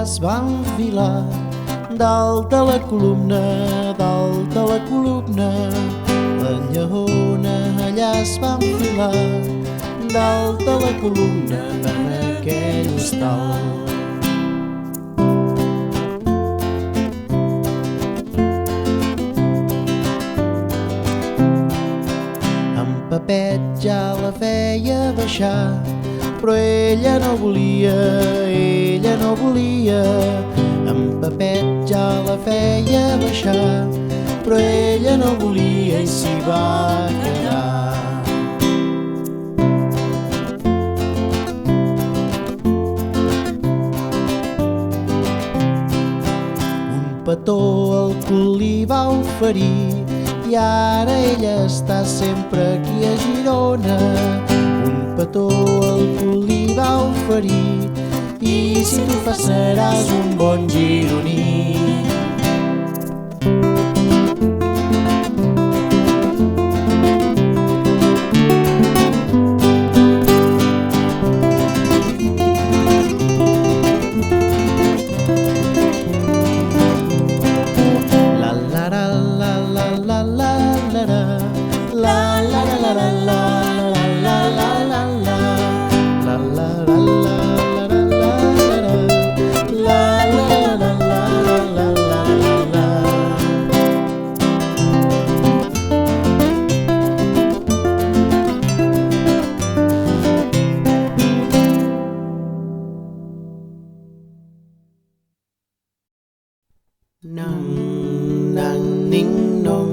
es va enfilar dalt de la columna, dalt de la columna. La lleona allà es va enfilar dalt de la columna en aquell hostal. En Pepet ja la feia baixar, però ella no volia, ella no volia. En Pepet ja la feia baixar, però ella no volia i s'hi va quedar. Un petó al cul li va oferir i ara ella està sempre aquí a Girona. Un petó al cul li va oferir i si tu fas seràs un bon gironí. Nang nang ning nong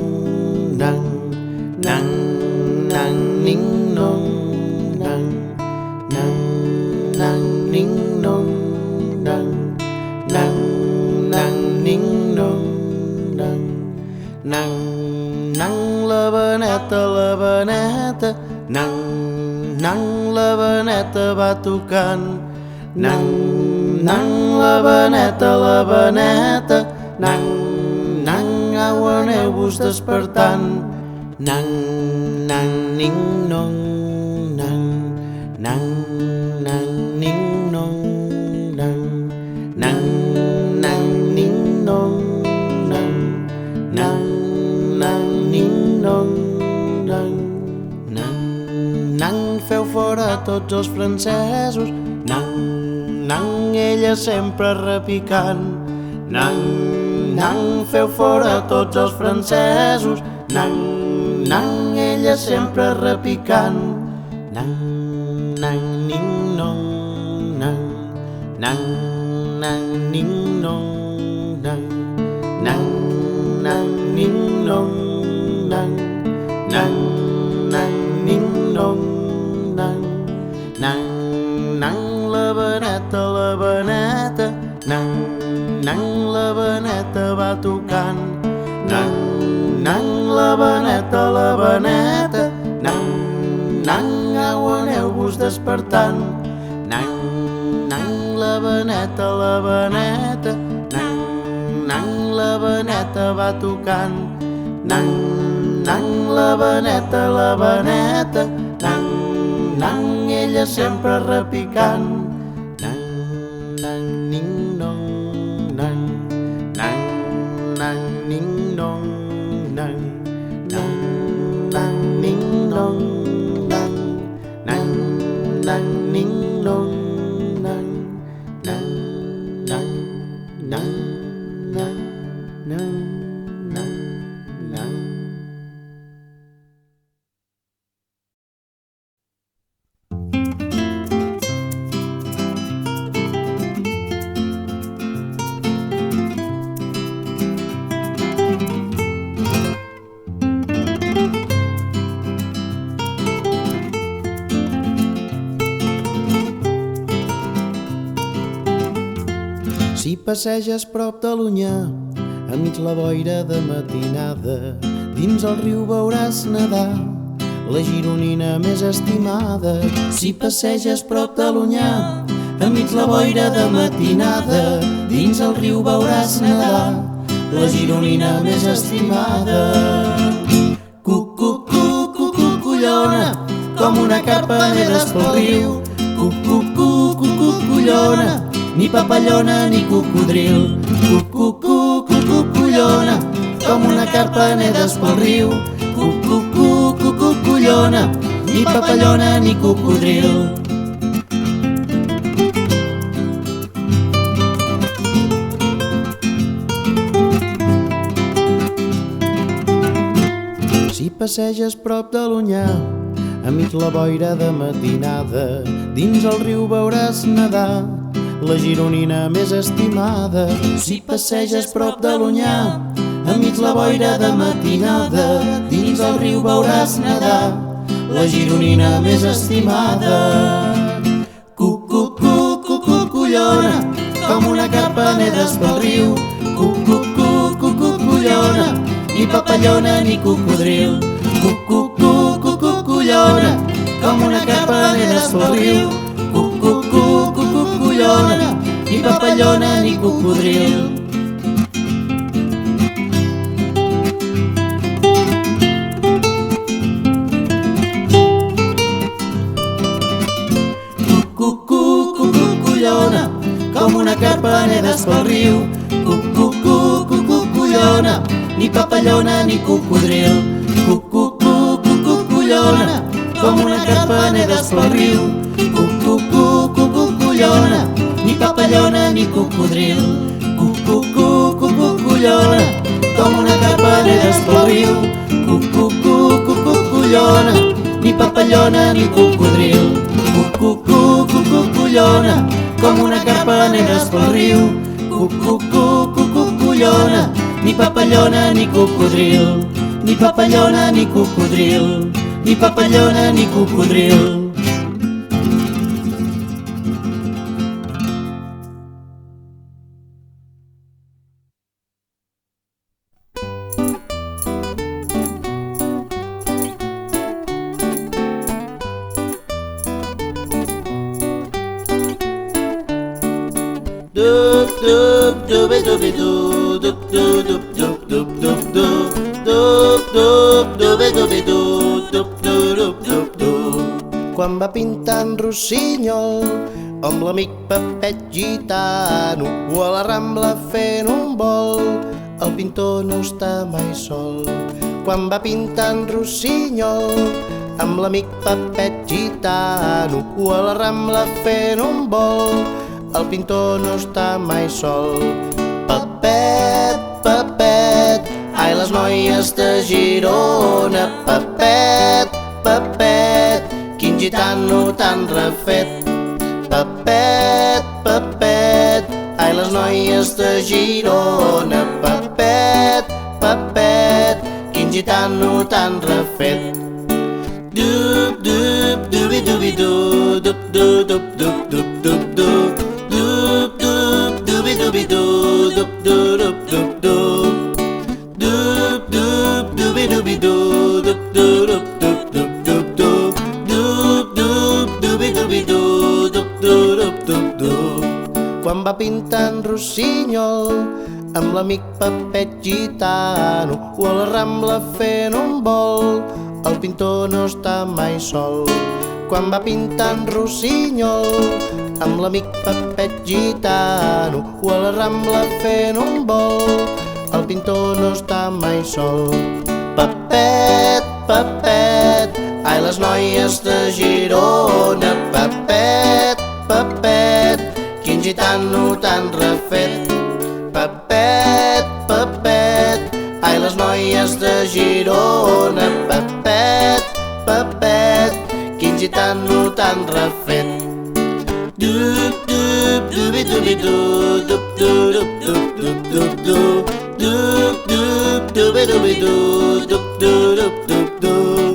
nang nang nang ning nong nang nang nang ning nong nang nang nang ning nong nang nang nang la beneta nang nang la beneta va tocant nang nang la beneta nang, nang, au aneu-vos despertant. Nang, nang, ning, nong, nang, nang, nang, ning, nong, nang, nang, nang, ning, nong, nang, nang, nang, ning, nong, nang, nang, nang, feu fora tots els francesos. Nang, nang, ella sempre repicant. Nang, nang, feu fora tots els francesos. Nang, nang, ella sempre repicant. Nang, nang, ning, nong, nang, nang, nang, ning, nong, nang, nang, nang, ning, nong, nang, nang, nang, ning, nong, nang, nang, nang, la beneta, nang, nang, la beneta va tocant. Nang, nang, la beneta, nang, nang, au aneu-vos despertant. Nang, nang, la beneta, nang, nang, la beneta va tocant. Nang, nang, la beneta, nang, nang, ella sempre repicant. Nang, nang, ning, nong, nang, nang, nang, ning, nong, nang, nang, nang, ning, nong, nang, nang, nang, ning, nong, nang, nang, nang, nang, nang, nang, nang, nang. Si passeges prop de l'Onyar, enmig la boira de matinada, dins el riu veuràs nedar la gironina més estimada. Si passeges prop de l'Onyar, enmig la boira de matinada, dins el riu veuràs nedar la gironina més estimada. Cucullona, com una carpa nedes pel riu. Cucullona, ni papallona ni cocodril. Cucullona, com una carpa nedes pel riu. Cucullona, ni papallona ni cocodril. Si passeges prop de l'Onyar, enmig la boira de matinada, dins el riu veuràs nedar la gironina més estimada. Si passeges prop de l'Onyar, enmig la boira de matinada, dins el riu veuràs nedar la gironina més estimada. Cucullona, com una carpa nedes pel riu. Cucullona, ni papallona ni cocodril. Cucullona, com una carpa nedes pel riu. Cucullona, ni papallona ni cocodril. Cucullona, com una carpa nedes pel riu. Cucullona, ni papallona ni cocodril. Cucullona, com una carpa nedes pel riu. Cucullona, ni papallona ni cocodril. Cucullona, com una carpa nedes pel riu. Cucullona, ni papallona ni cocodril. Cucullona, com una carpa nedes pel riu. Cucullona, ni papallona ni cocodril. Ni papallona ni cocodril. Ni papallona ni cocodril. Quan va pintant Rossinyol amb l'amic Pepet gitano o a la Rambla fent un vol, el pintor no està mai sol. Quan va pintant Rossinyol amb l'amic Pepet gitano o a la Rambla fent un vol, el pintor no està mai sol. Pepet, Pepet, ai les noies de Girona. Pepet, Pepet, quin gitano tan refet. Pepet, Pepet, ai les noies de Girona. Pepet, Pepet, quin gitano tan refet. Dup, dup, dubi, dubi, dup, dup, dup, dup, dup, dup, dup, dup, dup, dup, dubi, dubi, dup, dup, dup, dup, dup, dup, dup, dubi, dubi, dup, dup, dup, dup, dup, dup, dup, dup, dup, dubi, dubi, dup, dup, dup, dup, dup. Quan va pintant Rossinyol amb l'amic Pepet gitano o a la Rambla fent un vol, el pintor no està mai sol. Quan va pintant Rossinyol amb l'amic Pepet gitano o a la Rambla fent un vol, el pintor no està mai sol. Pepet, Pepet, ai les noies de Girona. Pepet, Pepet, quin gitano tan refet. Pepet, Pepet, ai les noies de Girona. Pepet, Pepet, quin gitano tan refet. Dup, dup, dubi, dubi, dup, dup, dup, dup, dup, dup, dup, dup, dup, dubi, dubi, dup, dup, dup, dup, dup,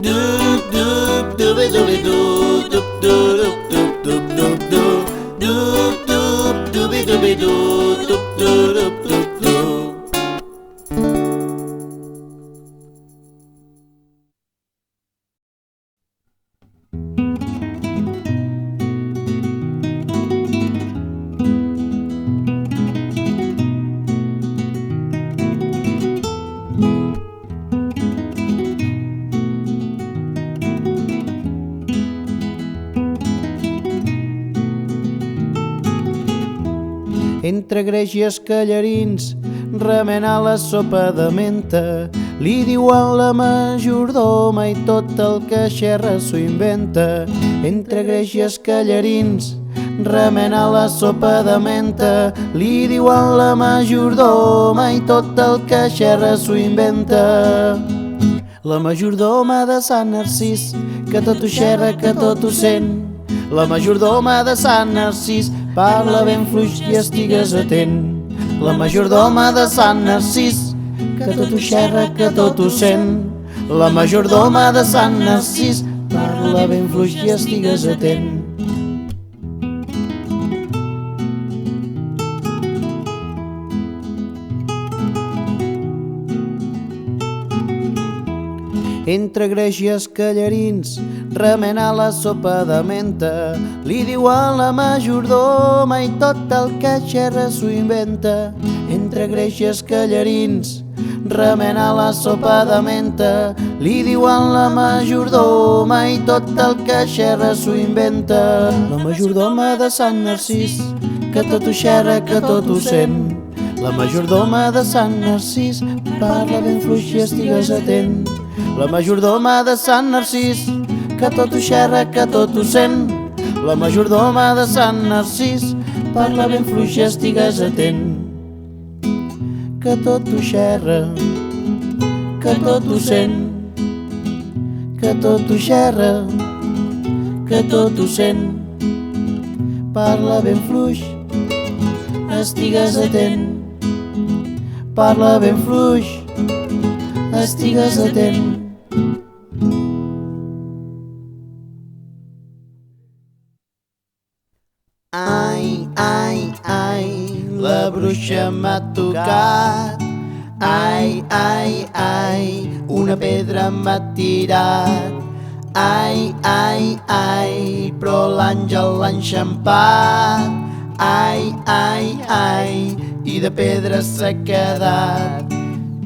dup, dup, dubi, dubi, dup, dup, dup, dup, dup, dup, dup, dup, dup, dubi, dubi, dup, dup, dup, dup, dup. Entre greix i escallarins remena la sopa de menta. Li diuen la majordoma i tot el que xerra s'ho inventa. Entre greix i escallarins remena la sopa de menta. Li diuen la majordoma i tot el que xerra s'ho inventa. La majordoma de Sant Narcís, que tot ho xerra, que tot ho sent. La majordoma de Sant Narcís, parla ben fluix i estigues atent. La majordoma de Sant Narcís, que tot ho xerra, que tot ho sent. La majordoma de Sant Narcís, parla ben fluix i estigues atent. Entre greix i escallarins remena la sopa de menta. Li diuen la majordoma i tot el que xerra s'ho inventa. Entre greix i escallarins remena la sopa de menta. Li diuen la majordoma i tot el que xerra s'ho inventa. La majordoma de Sant Narcís, que tot ho xerra, que tot ho sent. La majordoma de Sant Narcís, parla ben fluix i estigues atent. La majordoma de Sant Narcís, que tot ho xerra, que tot ho sent. La majordoma de Sant Narcís, parla ben fluix i estigues atent. Que tot ho xerra, que tot ho sent. Que tot ho xerra, que tot ho sent. Parla ben fluix, estigues atent. Parla ben fluix, estigues atent. Ai, ai, ai, la bruixa m'ha tocat. Ai, ai, ai, una pedra m'ha tirat. Ai, ai, ai, però l'àngel l'ha enxampat. Ai, ai, ai, i de pedres s'ha quedat.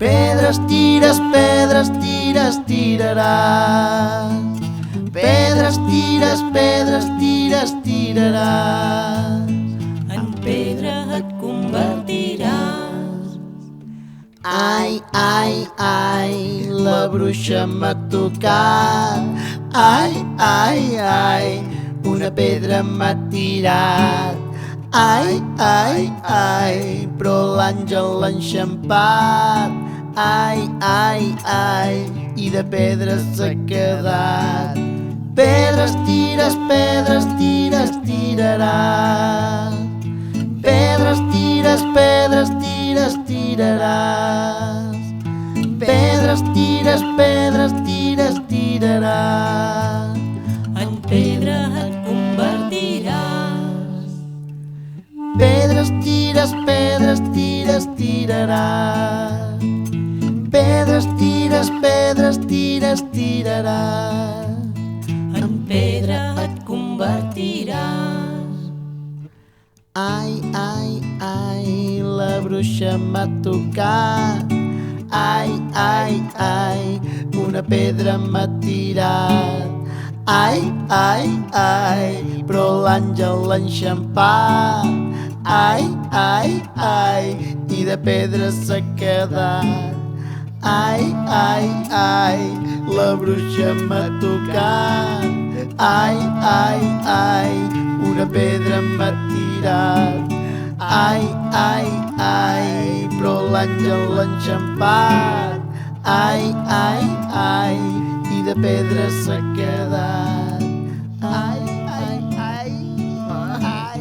Pedres tires, pedres tires, tiraràs. Pedres tires, pedres tires, tiraràs. En pedra et convertiràs. Ai, ai, ai, la bruixa m'ha tocat. Ai, ai, ai, una pedra m'ha tirat. Ai, ai, ai, però l'àngel l'ha enxampat. Ai, ai, ai, i de pedres s'ha quedat. Pedres tires, pedres tires, tiraràs. Pedres tires, pedres tires, tiraràs. Pedres tires, pedres tires, tiraràs. En pedra et convertiràs. Pedres tires, pedres tires, tiraràs. Pedres tires, pedres tires, tiraràs. En pedra et convertiràs. Ai, ai, ai, la bruixa m'ha tocat. Ai, ai, ai, una pedra m'ha tirat. Ai, ai, ai, però l'àngel l'ha enxampat. Ai, ai, ai, i de pedra s'ha quedat. Ai, ai, ai, la bruixa m'ha tocat. Ai, ai, ai, una pedra m'ha tirat. Ai, ai, ai, però l'àngel l'ha enxampat. Ai, ai, ai, i de pedra s'ha quedat. Ai, ai, ai, ai, ai.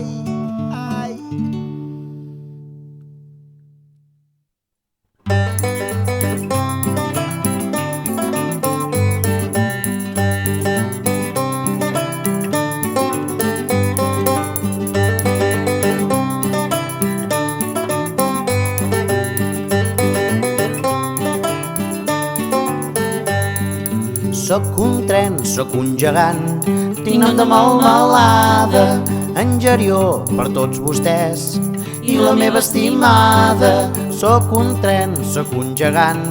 Sóc un tren, sóc un gegant, tinc nom de melmelada, en Gerió per tots vostès i la meva estimada. Sóc un tren, sóc un gegant,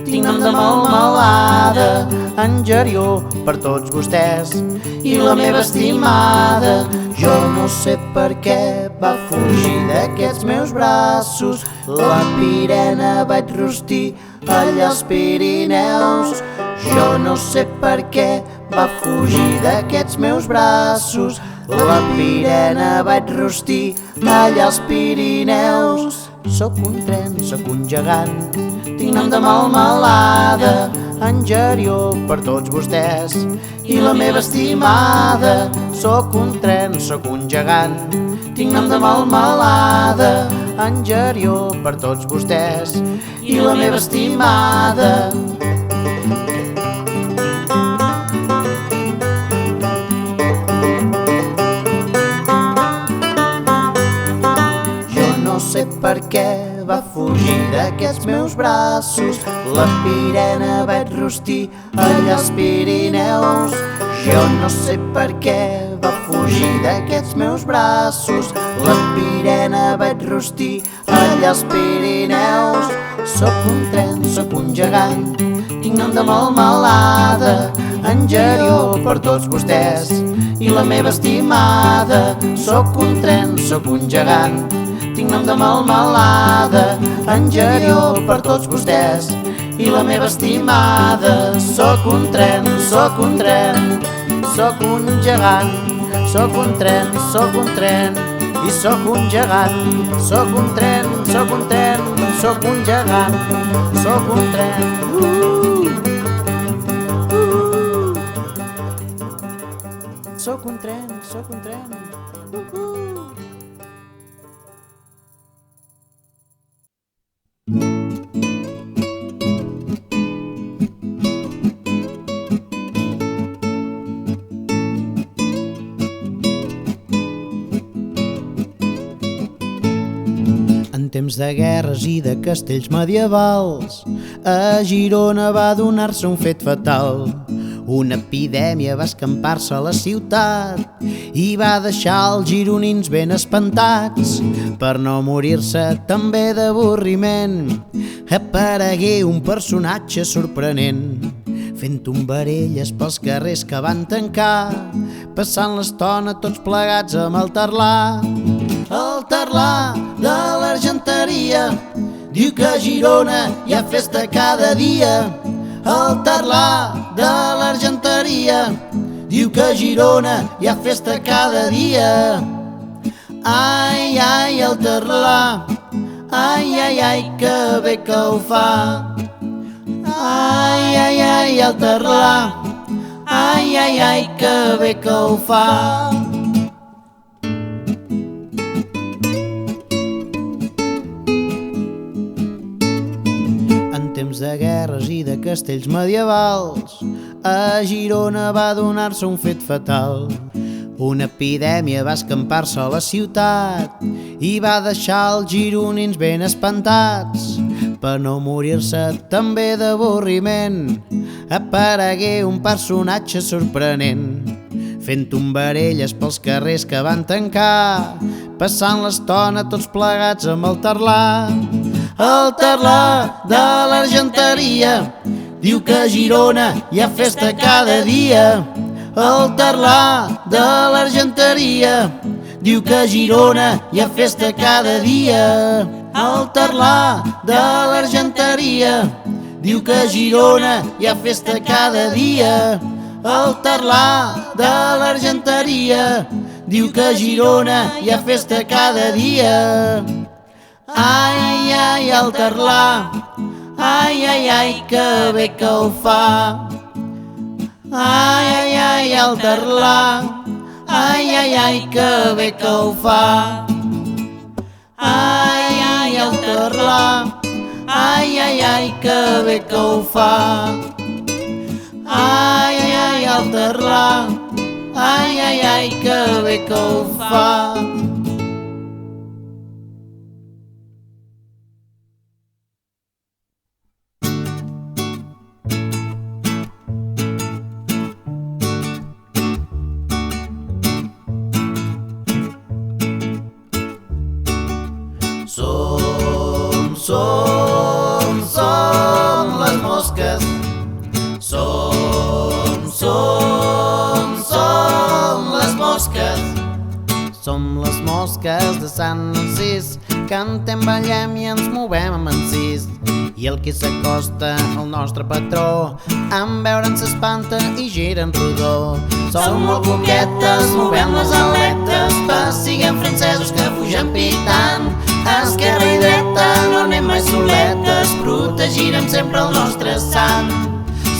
tinc tinc nom de melmelada, en Gerió per tots vostès. I la meva estimada, jo no sé per què va fugir d'aquests meus braços. La pirena vaig rostir allà als Pirineus. Jo no sé per què va fugir d'aquests meus braços. La pirena vaig rostir allà als Pirineus. Sóc un tren, sóc un gegant, tinc nom de melmelada, en Gerió per tots vostès. I la meva estimada, sóc un tren, sóc un gegant, tinc nom de melmelada, en Gerió per tots vostès. I la meva estimada, no sé per què va fugir d'aquests meus braços. La pirena vaig rostir allà als Pirineus. Jo no sé per què va fugir d'aquests meus braços. La pirena vaig rostir allà als Pirineus. Sóc un tren, sóc un gegant, tinc nom de melmelada, en Gerió per tots vostès. I la meva estimada, sóc un tren, sóc un gegant, tinc nom de melmelada, en Gerió per tots vostès. I la meva estimada, sóc un tren, sóc un tren, sóc un gegant, sóc un tren, sóc un tren, i sóc un gegant. Sóc un tren, sóc un tren, sóc un gegant, sóc un tren. Sóc un tren, sóc un tren. En temps de guerres i de castells medievals, a Girona va donar-se un fet fatal. Una epidèmia va escampar-se a la ciutat i va deixar els gironins ben espantats. Per no morir-se també d'avorriment, aparegué un personatge sorprenent, fent tombarelles pels carrers que van tancar, passant l'estona tots plegats amb el tarlà. El tarlà de l'Argenteria diu que a Girona hi ha festa cada dia. El tarlà de l'Argenteria diu que a Girona hi ha festa cada dia. Ai, ai, el tarlà, ai, ai, ai, que bé que ho fa. Ai, ai, ai, el tarlà, ai, ai, ai, que bé que ho fa. En temps de guerres i de castells medievals, a Girona va donar-se un fet fatal. Una epidèmia va escampar-se a la ciutat i va deixar els gironins ben espantats. Per no morir-se també d'avorriment, aparegué un personatge sorprenent, fent tombarelles pels carrers que van tancar, passant l'estona tots plegats amb el tarlà. El tarlà de l'Argenteria diu que a Girona hi ha festa cada dia. El tarlà de l'Argenteria diu que a Girona hi ha festa cada dia. El tarlà de l'Argenteria diu que a Girona hi ha festa cada dia. El tarlà de l'Argenteria diu que a Girona hi ha festa cada dia. Ai, ai, el tarlà, ai, ai, ai, que bé que ho fa. Ai, ai, ai, el tarlà, ai, ai, ai, que bé que ho fa. Ai, ai, el tarlà, ai, ai, ai, que bé que ho fa. Ai, ai, el tarlà, ai, ai, ai, que bé que ho fa. Som les mosques Sant Narcís. Cantem, ballem i ens movem amb encís. I el que s'acosta al nostre patró, en veure'n s'espanta i gira en rodó. Som molt coquetes, movem les aletes, passiguem francesos que fugen pitant. Esquerra i dreta, no anem mai soletes, protegirem sempre el nostre sant.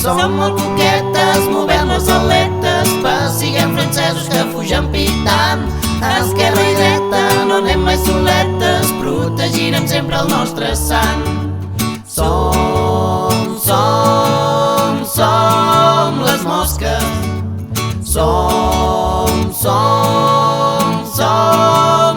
Som molt coquetes, movem les aletes, passiguem francesos que fugen pitant. Esquerra i dreta, no anem mai soletes, protegirem sempre el nostre sant. Som les mosques. Som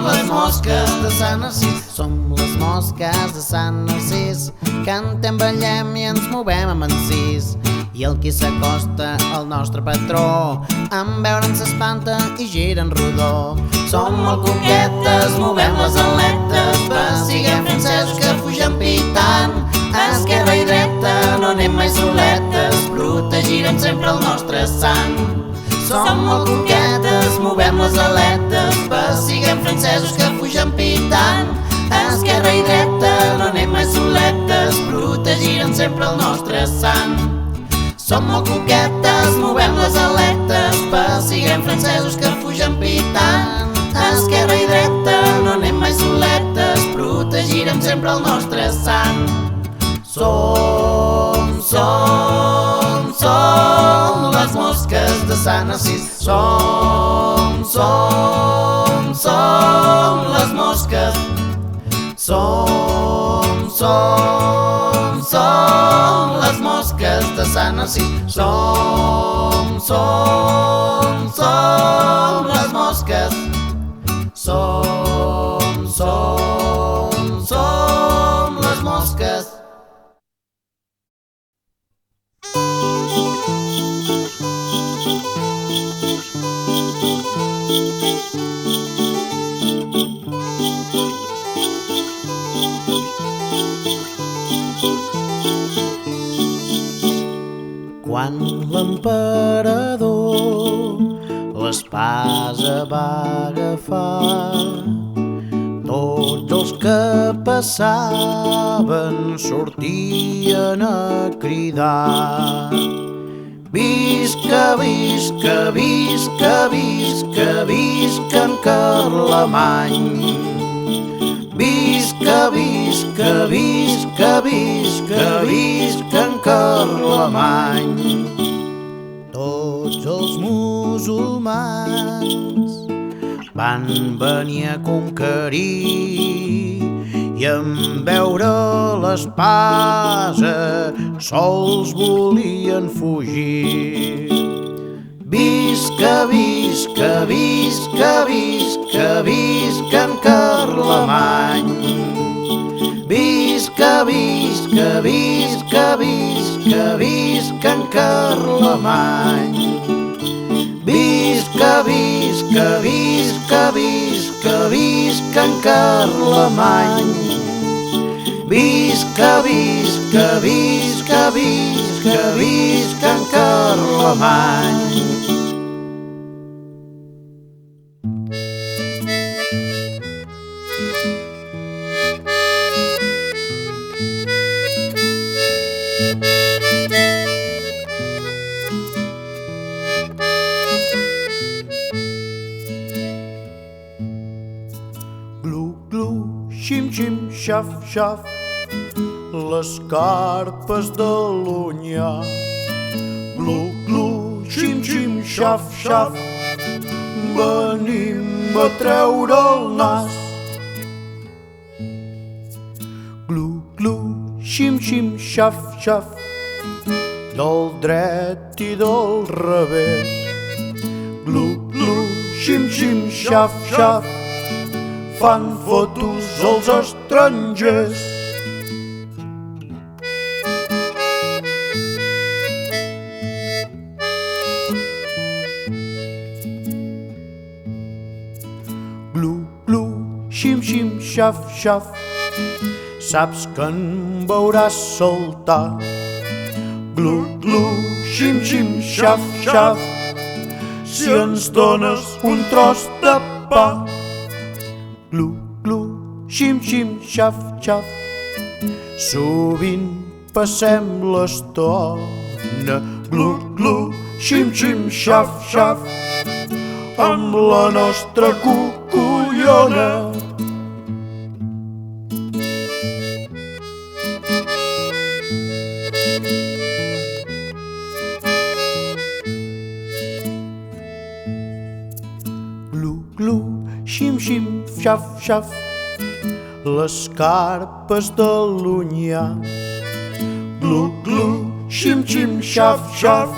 les mosques de Sant Narcís. Som les mosques de Sant Narcís. Cantem, ballem i ens movem amb encís. I el qui s'acosta al nostre patró, en veure'n s'espanta i gira en rodó. Som molt coquetes, movem les aletes, passiguem francesos que fugen pitant. Esquerra i dreta, no anem mai soletes, protegirem sempre el nostre sant. Som molt coquetes, movem les aletes, passiguem francesos que fugen pitant. Esquerra i dreta, no anem mai soletes, protegirem sempre el nostre sant. Som molt coquetes, movem les aletes, passiguem francesos que fugen pitant. Esquerra i dreta, no anem mai soletes, protegirem sempre el nostre sant. Som les mosques de Sant Narcís. Som les mosques. Som les mosques de Sant Narcís. Som les mosques. Som les mosques. Quan l'emperador l'espasa va agafar, tots els que passaven sortien a cridar: visca, visca, visca, visca, visca en Carlemany. Visca, visca, visca, visca, visca en Carlemany. Tots els musulmans van venir a conquerir i en veure l'espasa sols volien fugir. Visca, visca, visca, visca, visca en Carlemany. Visca, visca, visca, visca, visca en Carlemany. Visca, visca, visca, visca, visca en Carlemany. Visca, visca, visca, visca, visca en Carlemany. Glu, glu, xim, xim, xaf, xaf, les carpes de l'Onyar. Glu, glu, xim, xim, xaf, xaf, venim a treure el nas. Glu, glu, xim, xim, xaf, xaf, del dret i del revés. Glu, glu, xim, xim, xaf, xaf, fan fotos als estrangers. Glu, glu, xim, xim, xaf, xaf, saps que en veuràs saltar. Glu, glu, xim, xim, xaf, xaf, si ens dones un tros de pa. Glu, glu, xim, xim, xaf, xaf. Sovint passem l'estona, glu, glu, xim, xim, xaf, xaf, amb la nostra cucullona. Glu, glu, xim, xim, xaf, xaf, les carpes de l'Onyar. Glu, glu, xim, xim, xaf, xaf,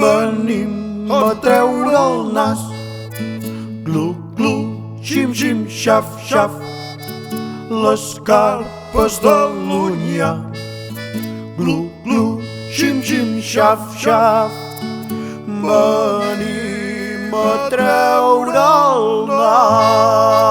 venim a treure el nas. Glu, glu, xim, xim, xaf, xaf, les carpes de l'Onyar. Glu, glu, xim, xim, xaf, xaf, venim a treure el nas.